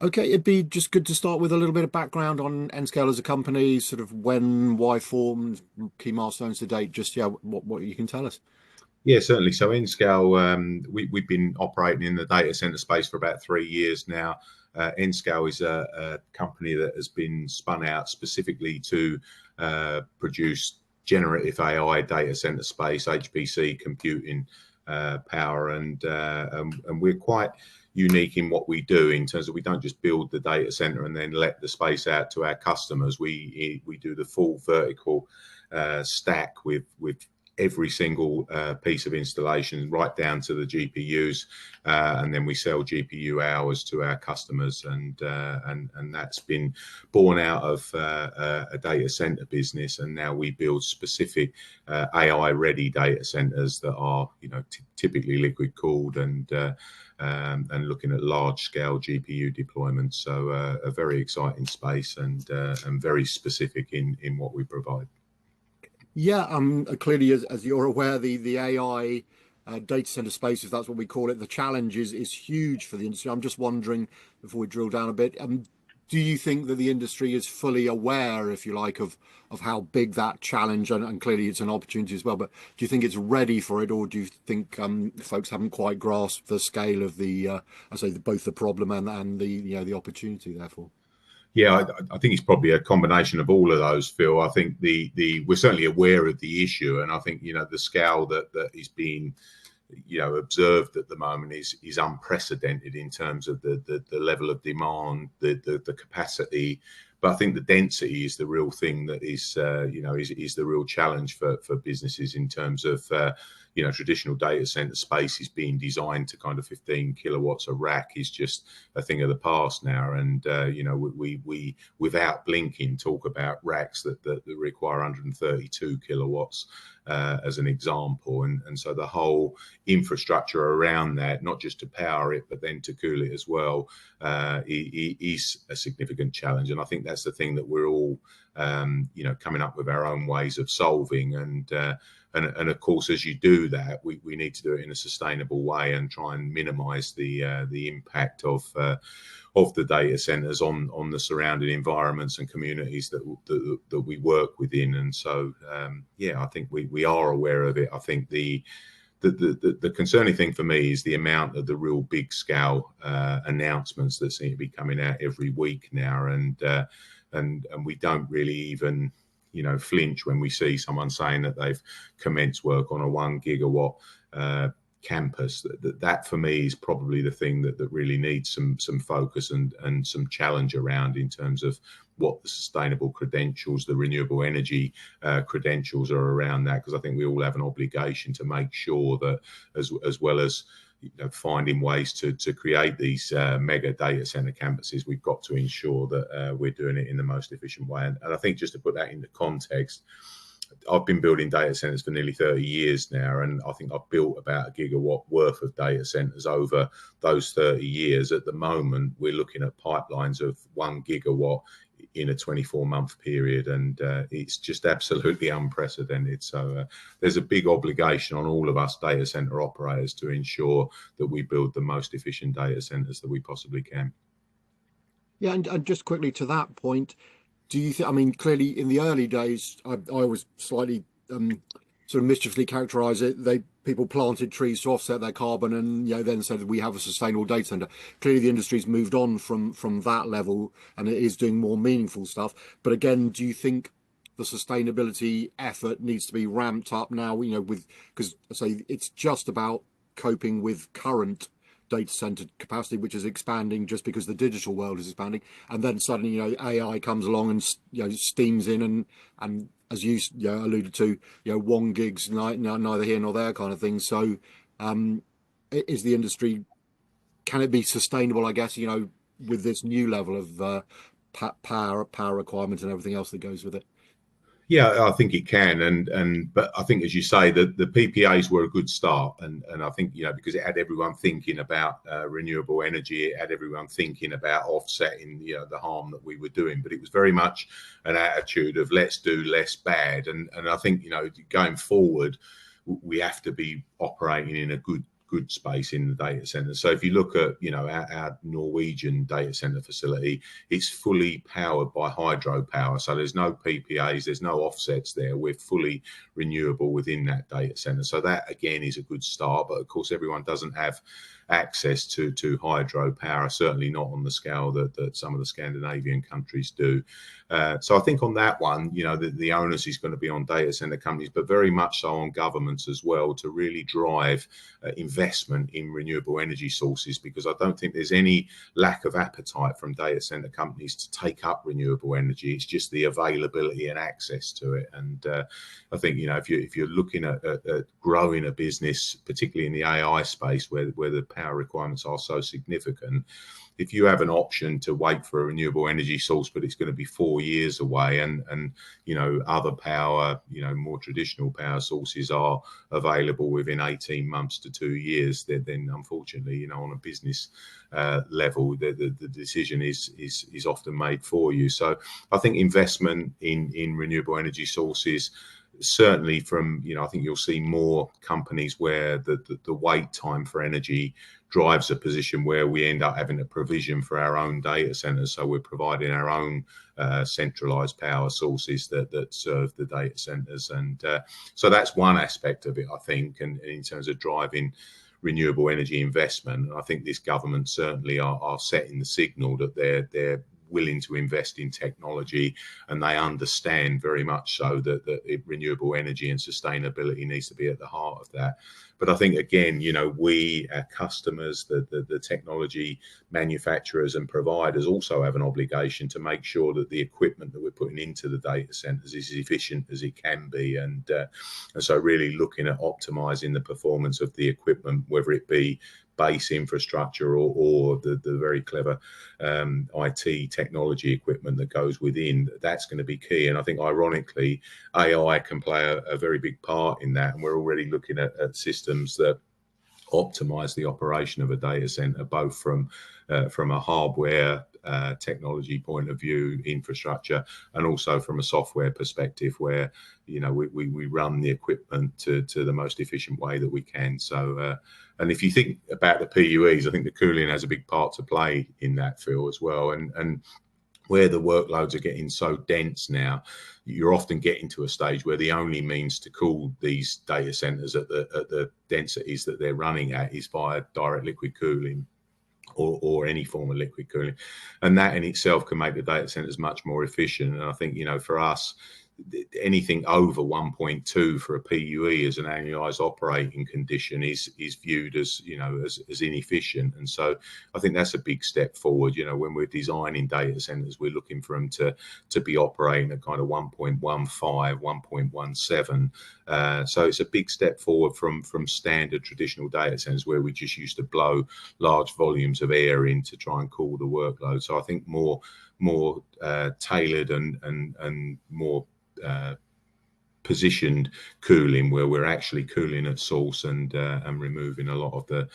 Okay, it'd be just good to start with a little bit of background on Nscale as a company, sort of when, why formed, key milestones to date. Just yeah, what you can tell us. Yeah, certainly. So Nscale, we've been operating in the data center space for about 3 years now. Nscale is a company that has been spun out specifically to produce generative AI data center space, HPC computing power, and we're quite unique in what we do in terms of we don't just build the data center and then let the space out to our customers. We do the full vertical stack with every single piece of installation right down to the GPUs, and then we sell GPU hours to our customers, and that's been born out of a data center business, and now we build specific AI ready data centers that are typically liquid cooled and looking at large scale GPU deployments. So a very exciting space and very specific in what we provide. Yeah, clearly, as you're aware, the AI data center space, if that's what we call it, the challenge is huge for the industry. I'm just wondering, before we drill down a bit, do you think that the industry is fully aware, if you like, of how big that challenge and clearly it's an opportunity as well? But do you think it's ready for it, or do you think folks haven't quite grasped the scale of both the problem and the the opportunity, therefore? Yeah, I think it's probably a combination of all of those, Phil. I think the we're certainly aware of the issue, and I think the scale that is being observed at the moment is unprecedented in terms of the level of demand, the capacity. But I think the density is the real thing that is is the real challenge for businesses in terms of traditional data center space is being designed to kind of 15 kilowatts a rack is just a thing of the past now. And we without blinking talk about racks that require 132 kilowatts as an example. And so the whole infrastructure around that, not just to power it, but then to cool it as well, is a significant challenge. And I think that's the thing that we're all, coming up with our own ways of solving. And of course, as you do that, we need to do it in a sustainable way and try and minimise the impact of the data centres on the surrounding environments and communities that we work within. And so, I think we are aware of it. I think the concerning thing for me is the amount of the real big scale announcements that seem to be coming out every week now, and we don't really even flinch when we see someone saying that they've commenced work on a 1 gigawatt campus. That for me is probably the thing that really needs some focus and some challenge around in terms of what the sustainable credentials, the renewable energy credentials are around that, because I think we all have an obligation to make sure that as well as finding ways to create these mega data center campuses, we've got to ensure that we're doing it in the most efficient way. And I think just to put that into context, I've been building data centers for nearly 30 years now, and I think I've built about a gigawatt worth of data centers over those 30 years. At the moment, we're looking at pipelines of 1 gigawatt in a 24-month period, and it's just absolutely unprecedented. So there's a big obligation on all of us data center operators to ensure that we build the most efficient data centers that we possibly can. Yeah, and just quickly to that point, do you think, I mean, clearly in the early days, I was slightly sort of mischievously characterize it. People planted trees to offset their carbon, and then said that we have a sustainable data center. Clearly, the industry's moved on from that level, and it is doing more meaningful stuff. But again, do you think the sustainability effort needs to be ramped up now? With because I say it's just about coping with current data center capacity, which is expanding just because the digital world is expanding, and then suddenly AI comes along and steams in, and as you alluded to, 1 gig's neither here nor there kind of thing. So is the industry, can it be sustainable, I guess, with this new level of power requirement and everything else that goes with it? Yeah, I think it can, but I think, as you say, that the PPAs were a good start, and I think because it had everyone thinking about renewable energy, it had everyone thinking about offsetting the harm that we were doing. But it was very much an attitude of let's do less bad, and I think going forward, we have to be operating in a good good space in the data center. So if you look at, our Norwegian data center facility, it's fully powered by hydropower. So there's no PPAs, there's no offsets there. We're fully renewable within that data center. So that again is a good start. But of course, everyone doesn't have access to hydropower, certainly not on the scale that some of the Scandinavian countries do. So I think on that one, the onus is going to be on data center companies, but very much so on governments as well, to really drive investment in renewable energy sources, because I don't think there's any lack of appetite from data center companies to take up renewable energy. It's just the availability and access to it. And I think, if you're looking at growing a business, particularly in the AI space where the power requirements are so significant, if you have an option to wait for a renewable energy source, but it's going to be 4 years away, and other power, more traditional power sources are available within 18 months to 2 years, then unfortunately, on a business level, the decision is often made for you. So I think investment in renewable energy sources, certainly from, I think you'll see more companies where the wait time for energy drives a position where we end up having a provision for our own data centers. So we're providing our own centralized power sources that serve the data centers. And so that's one aspect of it, I think, and in terms of driving renewable energy investment. I think this government certainly are setting the signal that they're willing to invest in technology, and they understand very much so that renewable energy and sustainability needs to be at the heart of that. But I think, again, we, our customers, the technology manufacturers and providers also have an obligation to make sure that the equipment that we're putting into the data centers is as efficient as it can be. And so really looking at optimizing the performance of the equipment, whether it be base infrastructure or the very clever IT technology equipment that goes within, that's going to be key. And I think, ironically, AI can play a very big part in that. And we're already looking at systems that optimize the operation of a data center, both from a hardware technology point of view, infrastructure, and also from a software perspective, where we run the equipment to the most efficient way that we can. So and if you think about the PUEs, I think the cooling has a big part to play in that, Phil, as well. And where the workloads are getting so dense now, you're often getting to a stage where the only means to cool these data centers at the densities that they're running at is via direct liquid cooling or any form of liquid cooling. And that in itself can make the data centers much more efficient. And I think, for us, anything over 1.2 for a PUE as an annualized operating condition is viewed as as inefficient. And so I think that's a big step forward. When we're designing data centers, we're looking for them to be operating at kind of 1.15, 1.17. So it's a big step forward from standard traditional data centers where we just used to blow large volumes of air in to try and cool the workload. So I think more tailored and more positioned cooling, where we're actually cooling at source and removing a lot of the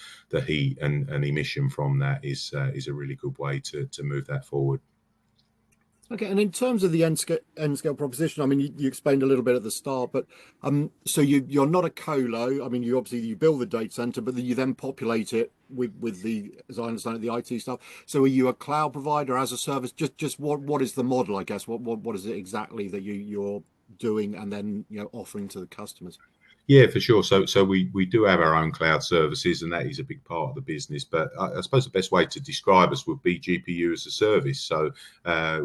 heat and emission from that, is a really good way to move that forward. Okay, and in terms of the Nscale proposition, I mean, you explained a little bit at the start, but so you're not a colo. I mean, you build the data center, but then you then populate it with the, as I understand it, the IT stuff. So are you a cloud provider as a service? Just what is the model, I guess? What is it exactly that you're doing and then offering to the customers? Yeah, for sure. So we do have our own cloud services, and that is a big part of the business. But I suppose the best way to describe us would be GPU as a service. So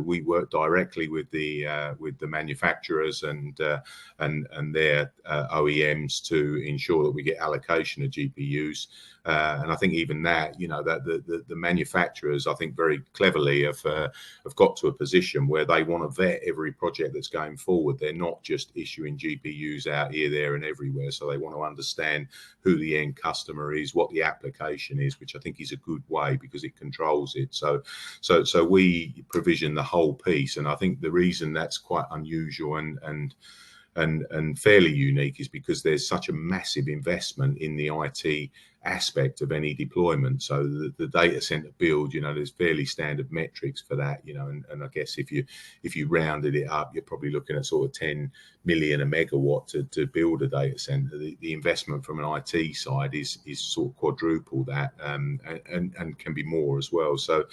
we work directly with the manufacturers and their OEMs to ensure that we get allocation of GPUs. And I think even that, that the manufacturers, I think, very cleverly have got to a position where they want to vet every project that's going forward. They're not just issuing GPUs out here, there, and everywhere. So they want to understand who the end customer is, what the application is, which I think is a good way because it controls it. So we provision the whole piece, and I think the reason that's quite unusual and fairly unique is because there's such a massive investment in the IT aspect of any deployment. So the data center build, there's fairly standard metrics for that, and I guess if you rounded it up, you're probably looking at sort of 10 million a megawatt to build a data center. The investment from an IT side is sort of quadruple that, and can be more as well. So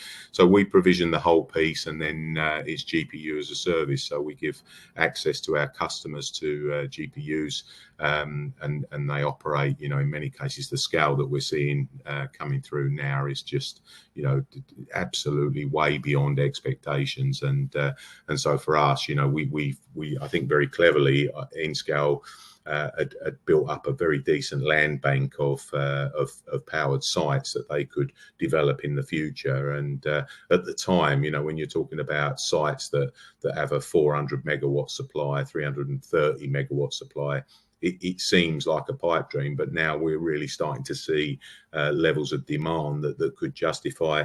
we provision the whole piece, and then it's GPU as a service. So we give access to our customers to GPUs, and they operate. In many cases, the scale that we're seeing coming through now is just absolutely way beyond expectations. And so for us, we I think very cleverly, Nscale had built up a very decent land bank of powered sites that they could develop in the future. And at the time, when you're talking about sites that have a 400 megawatt supply, 330 megawatt supply, it seems like a pipe dream. But now we're really starting to see levels of demand that could justify,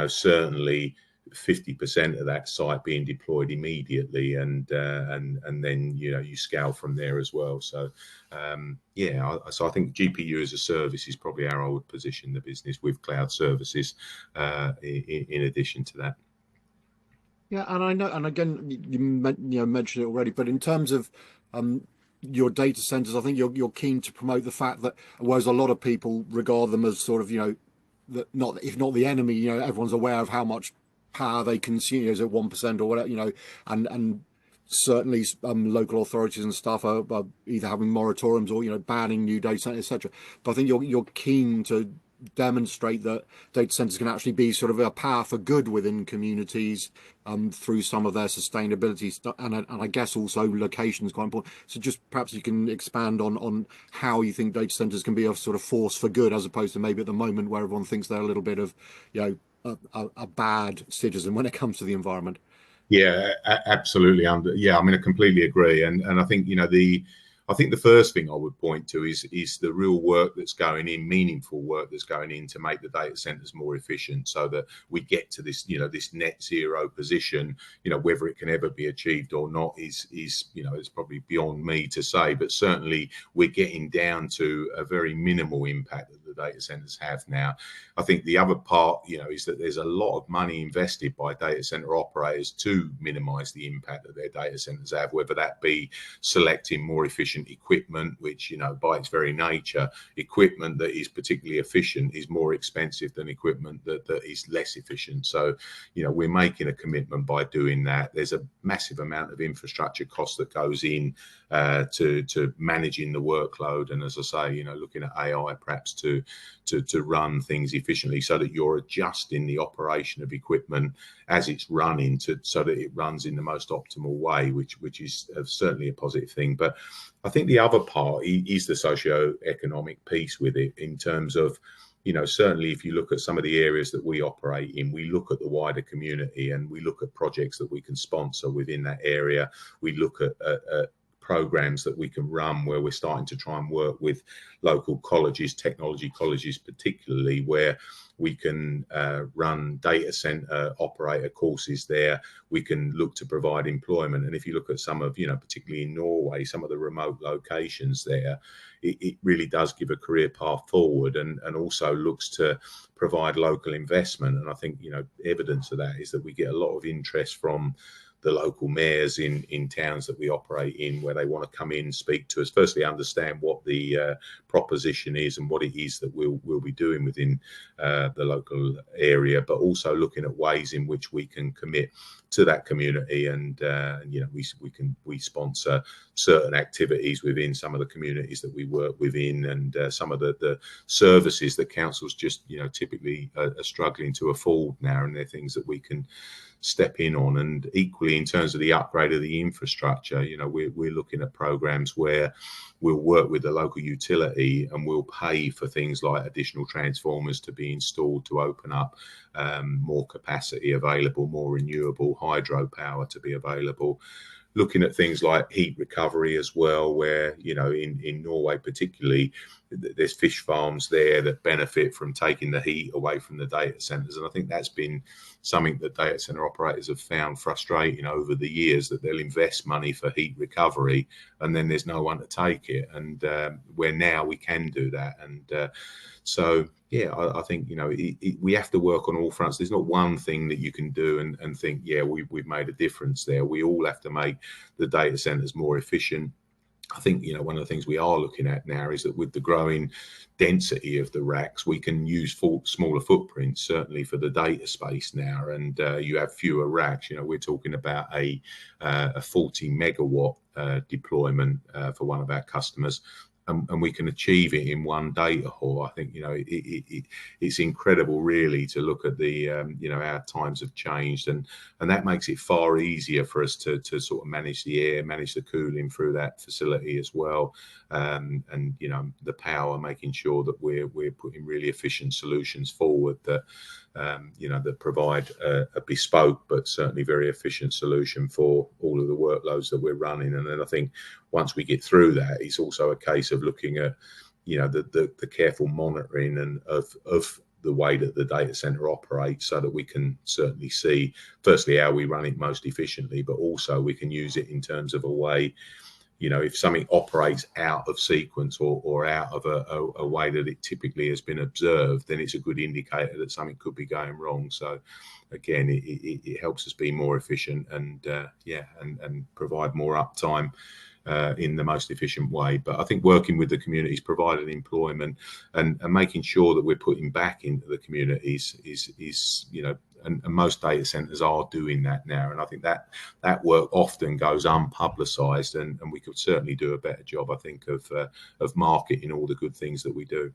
certainly 50% of that site being deployed immediately, and then you scale from there as well. So so I think GPU as a service is probably our old position in the business, with cloud services in addition to that. Yeah, and I know, and again, you mentioned it already, but in terms of your data centers, I think you're keen to promote the fact that, whereas a lot of people regard them as sort of, not, if not the enemy, everyone's aware of how much power they consume, is it 1% or whatever, and certainly local authorities and stuff are either having moratoriums or banning new data centers, etc. But I think you're keen to demonstrate that data centers can actually be sort of a power for good within communities through some of their sustainability stuff, and I guess also location is quite important. So just perhaps you can expand on how you think data centers can be a sort of force for good, as opposed to maybe at the moment where everyone thinks they're a little bit of a bad citizen when it comes to the environment. Yeah, absolutely. I completely agree. And I think, I think the first thing I would point to is the real work that's going in, meaningful work that's going in to make the data centers more efficient, so that we get to this, this net zero position. Whether it can ever be achieved or not is it's probably beyond me to say, but certainly we're getting down to a very minimal impact that the data centers have now. I think the other part, is that there's a lot of money invested by data center operators to minimize the impact that their data centers have, whether that be selecting more efficient equipment, which by its very nature, equipment that is particularly efficient is more expensive than equipment that is less efficient. So we're making a commitment by doing that. There's a massive amount of infrastructure cost that goes in to managing the workload, and as I say, looking at AI perhaps to run things efficiently, so that you're adjusting the operation of equipment as it's running so that it runs in the most optimal way, which is certainly a positive thing. But I think the other part is the socio-economic piece with it, in terms of, certainly if you look at some of the areas that we operate in, we look at the wider community and we look at projects that we can sponsor within that area. We look at programs that we can run where we're starting to try and work with local colleges, technology colleges particularly, where we can run data center operator courses there. We can look to provide employment. And if you look at some of, particularly in Norway, some of the remote locations there, it really does give a career path forward, and also looks to provide local investment. And I think, evidence of that is that we get a lot of interest from the local mayors in towns that we operate in, where they want to come in, speak to us, firstly understand what the proposition is and what it is that we'll be doing within the local area, but also looking at ways in which we can commit to that community. And we sponsor certain activities within some of the communities that we work within, and some of the services that councils just typically are struggling to afford now, and they're things that we can step in on. And equally, in terms of the upgrade of the infrastructure, we're looking at programs where we'll work with the local utility and we'll pay for things like additional transformers to be installed to open up more capacity available, more renewable hydropower to be available. Looking at things like heat recovery as well, where in Norway particularly, there's fish farms there that benefit from taking the heat away from the data centers. And I think that's been something that data center operators have found frustrating over the years, that they'll invest money for heat recovery and then there's no one to take it. And where now we can do that. And so, yeah, I think, we have to work on all fronts. There's not one thing that you can do and think, yeah, we've made a difference there. We all have to make the data centers more efficient. I think, one of the things we are looking at now is that with the growing density of the racks, we can use smaller footprints, certainly for the data space now, and you have fewer racks. We're talking about a 40 megawatt deployment for one of our customers. And we can achieve it in one data hall. I think it's incredible, really, to look at the our times have changed, and that makes it far easier for us to sort of manage the air, manage the cooling through that facility as well, and the power, making sure that we're putting really efficient solutions forward that that provide a bespoke but certainly very efficient solution for all of the workloads that we're running. And then I think once we get through that, it's also a case of looking at the careful monitoring and of the way that the data center operates, so that we can certainly see firstly how we run it most efficiently, but also we can use it in terms of a way, if something operates out of sequence or out of a way that it typically has been observed, then it's a good indicator that something could be going wrong. So again, it helps us be more efficient and provide more uptime in the most efficient way. But I think working with the communities, providing employment and making sure that we're putting back into the communities is and most data centers are doing that now. And I think that work often goes unpublicized, and we could certainly do a better job, I think, of marketing all the good things that we do.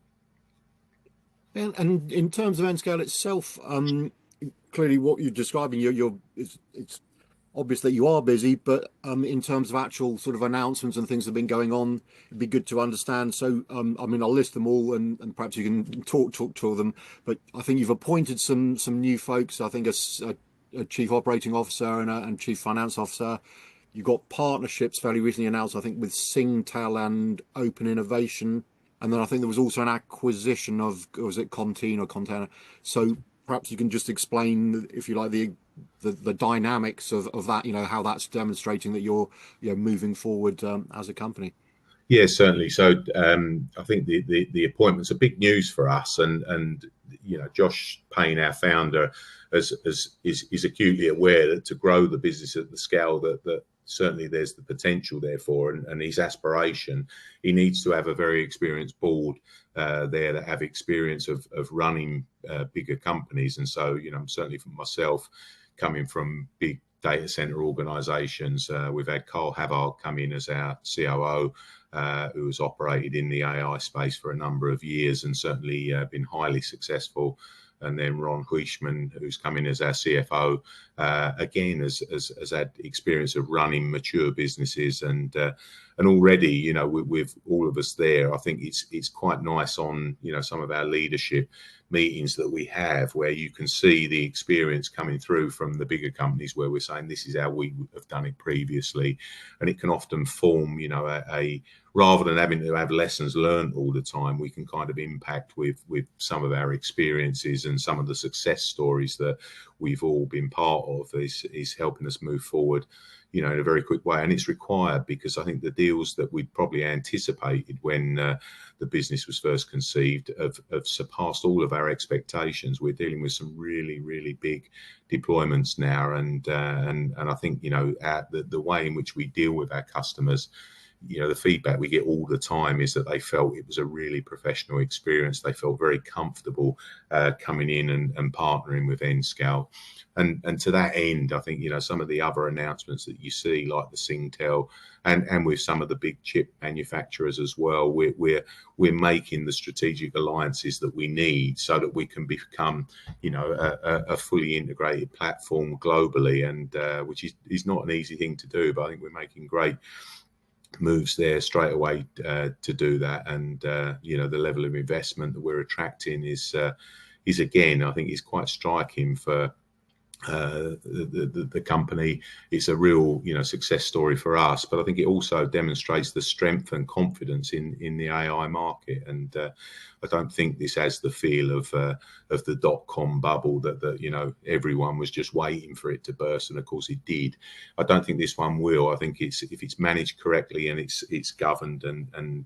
And in terms of Nscale itself, clearly what you're describing, it's obvious that you are busy, but in terms of actual sort of announcements and things that have been going on, it'd be good to understand. So, I'll list them all, and perhaps you can talk to them. But I think you've appointed some new folks. I think a chief operating officer and chief finance officer. You've got partnerships fairly recently announced, I think, with Nscale and Open Innovation. And then I think there was also an acquisition of, was it Contain or Container? So perhaps you can just explain, if you like, the dynamics of that, how that's demonstrating that you're moving forward as a company. Yeah, certainly. So I think the appointments are big news for us, and Josh Payne, our founder, is acutely aware that to grow the business at the scale that certainly there's the potential there for, and his aspiration, he needs to have a very experienced board there that have experience of running bigger companies. And so certainly for myself, coming from big data center organizations, we've had Carl Havard come in as our COO, who has operated in the AI space for a number of years and certainly been highly successful. And then Ron Huishman, who's come in as our CFO, again has had experience of running mature businesses, and already, with all of us there, I think it's quite nice on some of our leadership meetings that we have, where you can see the experience coming through from the bigger companies, where we're saying this is how we have done it previously, and it can often form, a rather than having to have lessons learned all the time, we can kind of impact with some of our experiences, and some of the success stories that we've all been part of is helping us move forward, in a very quick way. And it's required, because I think the deals that we'd probably anticipated when the business was first conceived have surpassed all of our expectations. We're dealing with some really, really big deployments now, and I think the way in which we deal with our customers, the feedback we get all the time is that they felt it was a really professional experience. They felt very comfortable coming in and partnering with Nscale. And to that end, I think, some of the other announcements that you see, like the Nscale and with some of the big chip manufacturers as well, we're making the strategic alliances that we need so that we can become, a fully integrated platform globally, and which is not an easy thing to do, but I think we're making great moves there straight away to do that. And the level of investment that we're attracting is again, I think, is quite striking for the company. It's a real, success story for us. But I think it also demonstrates the strength and confidence in the AI market. And I don't think this has the feel of the dot-com bubble that everyone was just waiting for it to burst, and of course it did. I don't think this one will. I think if it's managed correctly and it's governed and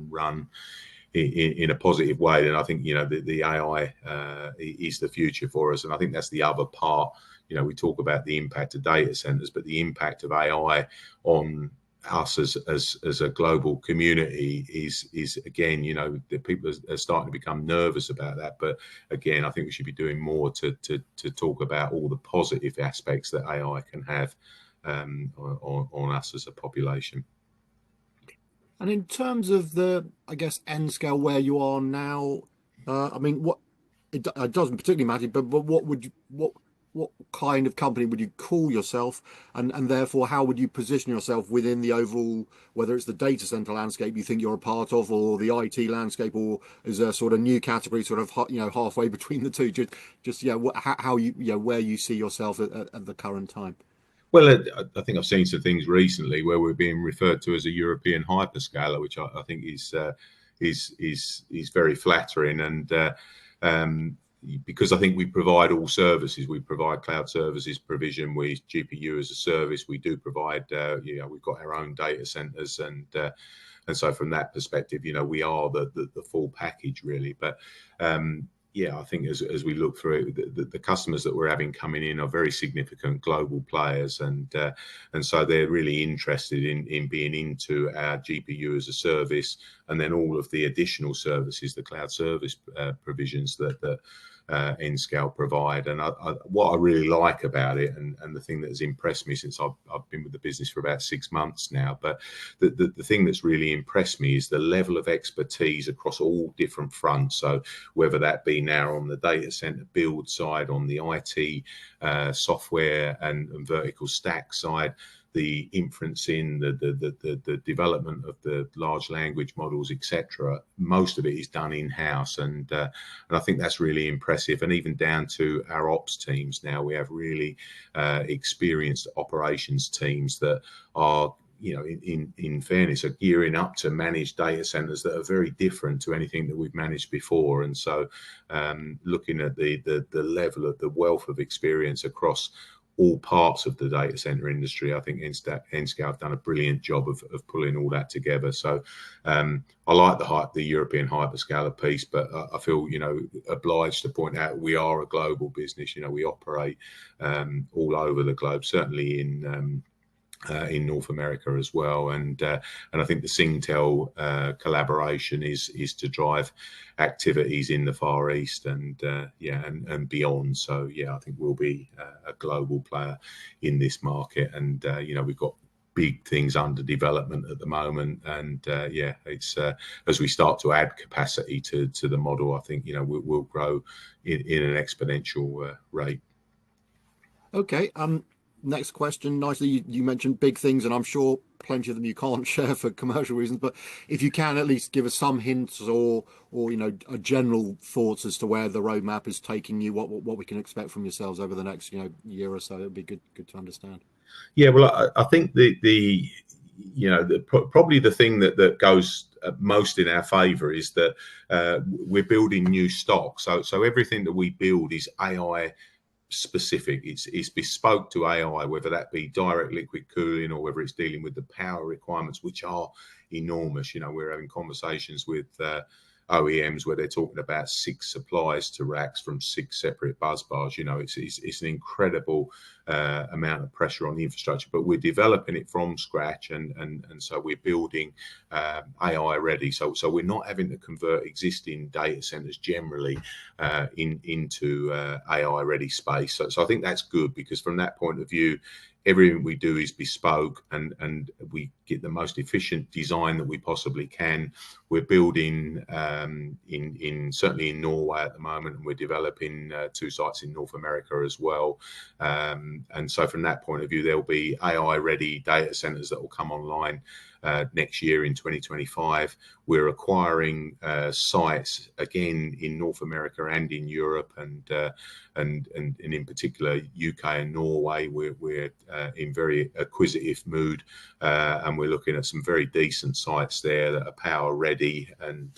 run in a positive way, then I think the AI is the future for us. And I think that's the other part. We talk about the impact of data centers, but the impact of AI on us as a global community is again, the people are starting to become nervous about that. But again, I think we should be doing more to talk about all the positive aspects that AI can have on us as a population. And in terms of the, I guess, Nscale where you are now, I mean, it doesn't particularly matter, but what kind of company would you call yourself, and therefore how would you position yourself within the overall, whether it's the data center landscape you think you're a part of, or the IT landscape, or is there a sort of new category, sort of halfway between the two? Just yeah, how you where you see yourself at the current time. Well, I think I've seen some things recently where we're being referred to as a European hyperscaler, which I think is very flattering. And because I think we provide all services, we provide cloud services provision, we GPU as a service, we do provide, we've got our own data centers, and so from that perspective, we are the full package really. But yeah, I think as we look through the customers that we're having coming in are very significant global players, and so they're really interested in being into our GPU as a service, and then all of the additional services, the cloud service provisions that Nscale provide. And what I really like about it, and the thing that has impressed me since I've been with the business for about 6 months now, but the thing that's really impressed me is the level of expertise across all different fronts. So whether that be now on the data center build side, on the IT software and vertical stack side, the inferencing, the development of the large language models, etc. Most of it is done in-house, and I think that's really impressive. And even down to our ops teams now, we have really experienced operations teams that are, in fairness, are gearing up to manage data centers that are very different to anything that we've managed before. And so looking at the level of the wealth of experience across all parts of the data center industry, I think Nscale have done a brilliant job of pulling all that together. So I like the European hyperscaler piece, but I feel obliged to point out we are a global business. We operate all over the globe, certainly in North America as well, and I think the Singtel collaboration is to drive activities in the Far East and beyond. So yeah, I think we'll be a global player in this market, and we've got big things under development at the moment, and it's as we start to add capacity to the model, I think we'll grow in an exponential rate. Okay. Next question. Nicely, you mentioned big things, and I'm sure plenty of them you can't share for commercial reasons. But if you can at least give us some hints, or a general thoughts as to where the roadmap is taking you, what we can expect from yourselves over the next year or so, it'd be good to understand. Yeah, well, I think probably the thing that goes most in our favour is that we're building new stock. So everything that we build is AI specific. It's bespoke to AI, whether that be direct liquid cooling or whether it's dealing with the power requirements, which are enormous. We're having conversations with OEMs where they're talking about 6 supplies to racks from 6 separate bus bars. It's an incredible amount of pressure on the infrastructure, but we're developing it from scratch, and so we're building AI ready. So we're not having to convert existing data centers generally into AI ready space. So I think that's good, because from that point of view, everything we do is bespoke, and we get the most efficient design that we possibly can. We're building certainly in Norway at the moment, and we're developing 2 sites in North America as well. And so from that point of view, there'll be AI ready data centers that will come online next year in 2025. We're acquiring sites again in North America and in Europe, and in particular UK and Norway. We're in very acquisitive mood, and we're looking at some very decent sites there that are power ready and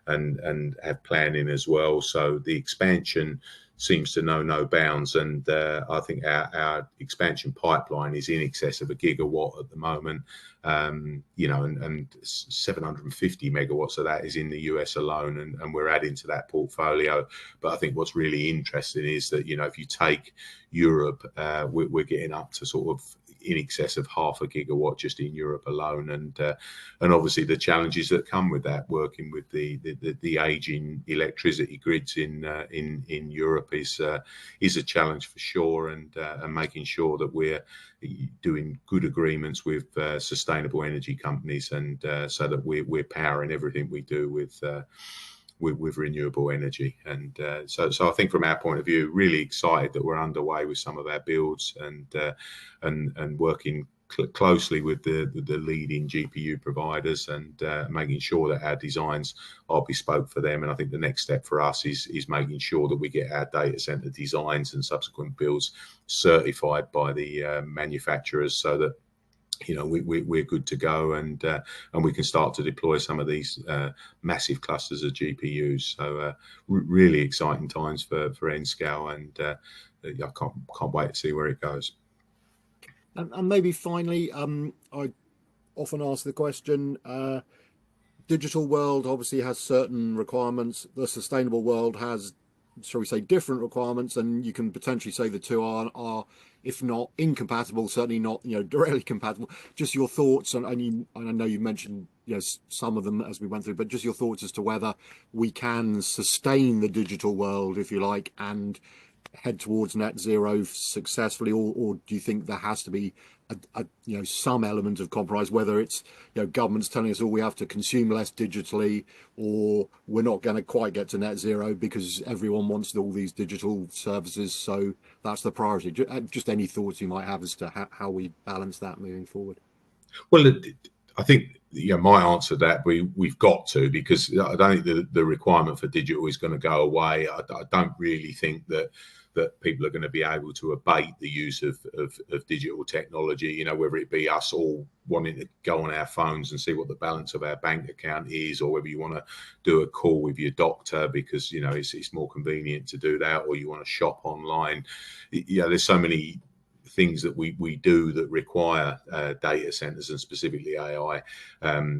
have planning as well. So the expansion seems to know no bounds, and I think our expansion pipeline is in excess of 1 gigawatt at the moment. You know, and 750 megawatts of that is in the US alone, and we're adding to that portfolio. But I think what's really interesting is that, you know, if you take Europe, we're getting up to sort of in excess of 0.5 gigawatt just in Europe alone, and obviously the challenges that come with that, working with the aging electricity grids in Europe is a challenge for sure, and making sure that we're doing good agreements with sustainable energy companies, and so that we're powering everything we do with renewable energy. And so I think from our point of view, really excited that we're underway with some of our builds, and working closely with the leading GPU providers, and making sure that our designs are bespoke for them. And I think the next step for us is making sure that we get our data center designs and subsequent builds certified by the manufacturers, so that, you know, we're good to go, and we can start to deploy some of these massive clusters of GPUs. So really exciting times for Nscale, and I can't wait to see where it goes. And maybe finally, I often ask the question, digital world obviously has certain requirements. The sustainable world has, shall we say, different requirements, and you can potentially say the two are if not incompatible, certainly not, you know, directly compatible. Just your thoughts, and I know you mentioned, you know, some of them as we went through, but just your thoughts as to whether we can sustain the digital world, if you like, and head towards net zero successfully, or do you think there has to be you know, some element of compromise, whether it's, you know, governments telling us, oh, we have to consume less digitally, or we're not going to quite get to net zero because everyone wants all these digital services, so that's the priority. Just any thoughts you might have as to how we balance that moving forward? Well, I think, you know, my answer to that, we've got to, because I don't think the requirement for digital is going to go away. I don't really think that people are going to be able to abate the use of digital technology, you know, whether it be us all wanting to go on our phones and see what the balance of our bank account is, or whether you want to do a call with your doctor because, you know, it's more convenient to do that, or you want to shop online. You know, there's so many things that we do that require data centers, and specifically AI.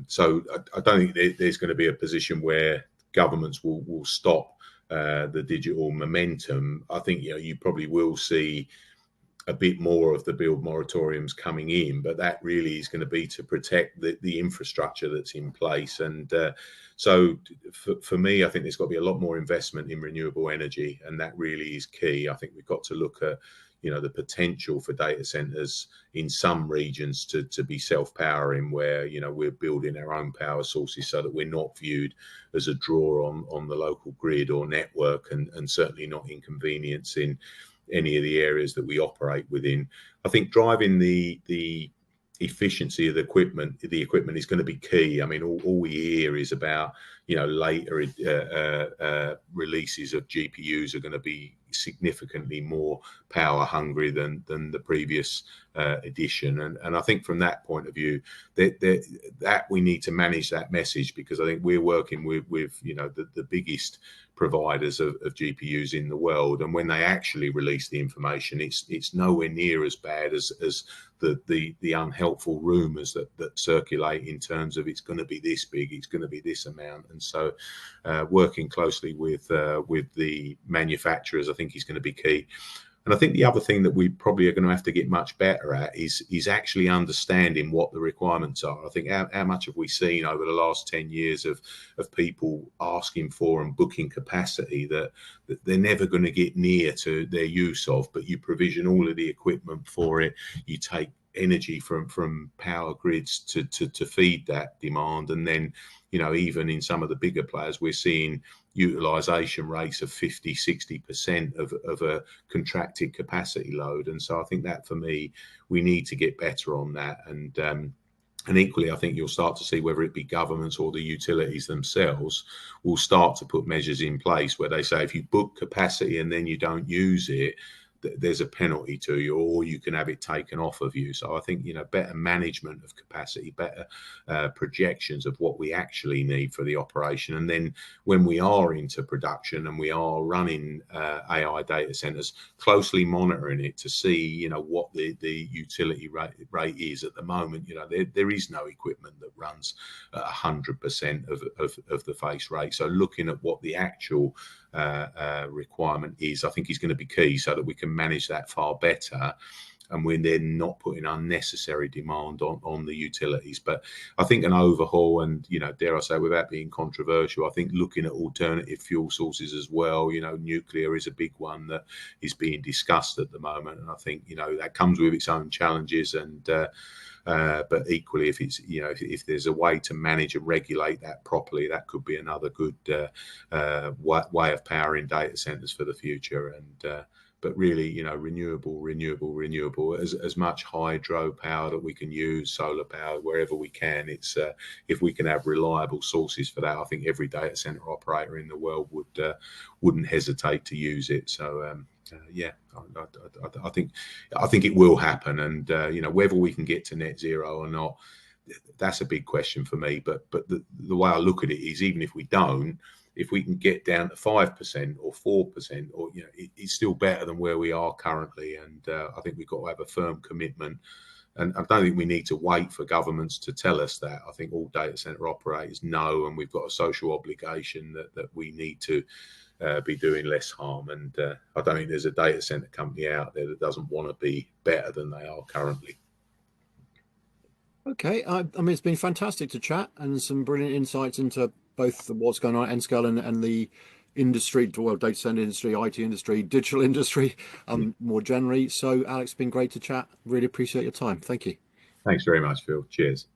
So I don't think there's going to be a position where governments will stop the digital momentum. I think, you know, you probably will see a bit more of the build moratoriums coming in, but that really is going to be to protect the infrastructure that's in place. And so for me, I think there's got to be a lot more investment in renewable energy, and that really is key. I think we've got to look at, you know, the potential for data centers in some regions to be self-powering, where, you know, we're building our own power sources so that we're not viewed as a draw on the local grid or network, and certainly not inconveniencing any of the areas that we operate within. I think driving the efficiency of the equipment is going to be key. I mean, all we hear is about, you know, later releases of GPUs are going to be significantly more power hungry than the previous edition, and I think from that point of view that we need to manage that message, because I think we're working with you know, the biggest providers of GPUs in the world, and when they actually release the information, it's nowhere near as bad as the unhelpful rumors that circulate in terms of it's going to be this big, it's going to be this amount. And so working closely with the manufacturers, I think, is going to be key. And I think the other thing that we probably are going to have to get much better at is actually understanding what the requirements are. I think how much have we seen over the last 10 years of people asking for and booking capacity that they're never going to get near to their use of, but you provision all of the equipment for it, you take energy from power grids to feed that demand, and then, you know, even in some of the bigger players, we're seeing utilization rates of 50-60% of a contracted capacity load. And so I think that, for me, we need to get better on that. And And equally, I think you'll start to see whether it be governments or the utilities themselves will start to put measures in place where they say if you book capacity and then you don't use it, there's a penalty to you, or you can have it taken off of you. So I think, you know, better management of capacity, better projections of what we actually need for the operation, and then when we are into production and we are running AI data centers, closely monitoring it to see, you know, what the utility rate is at the moment. You know, there is no equipment that runs at 100% of the face rate. So looking at what the actual requirement is, I think is going to be key, so that we can manage that far better, and we're then not putting unnecessary demand on the utilities. But I think an overhaul, and, you know, dare I say, without being controversial, I think looking at alternative fuel sources as well. You know, nuclear is a big one that is being discussed at the moment, and I think, you know, that comes with its own challenges. And but equally, if it's, you know, if there's a way to manage and regulate that properly, that could be another good way of powering data centers for the future. And but really, you know, renewable, as much hydro power that we can use, solar power, wherever we can. It's if we can have reliable sources for that, I think every data center operator in the world wouldn't hesitate to use it. So yeah, I think it will happen. And you know, whether we can get to net zero or not, that's a big question for me. But the way I look at it is, even if we don't, if we can get down to 5% or 4%, or, you know, it's still better than where we are currently. And I think we've got to have a firm commitment. And I don't think we need to wait for governments to tell us that. I think all data center operators know, and we've got a social obligation that we need to be doing less harm. And I don't think there's a data center company out there that doesn't want to be better than they are currently. Okay, I mean, it's been fantastic to chat, and some brilliant insights into both what's going on at Nscale and the industry, well, data center industry, IT industry, digital industry, Yeah. more generally. So, Alex, it's been great to chat. Really appreciate your time. Thank you. Thanks very much, Phil. Cheers.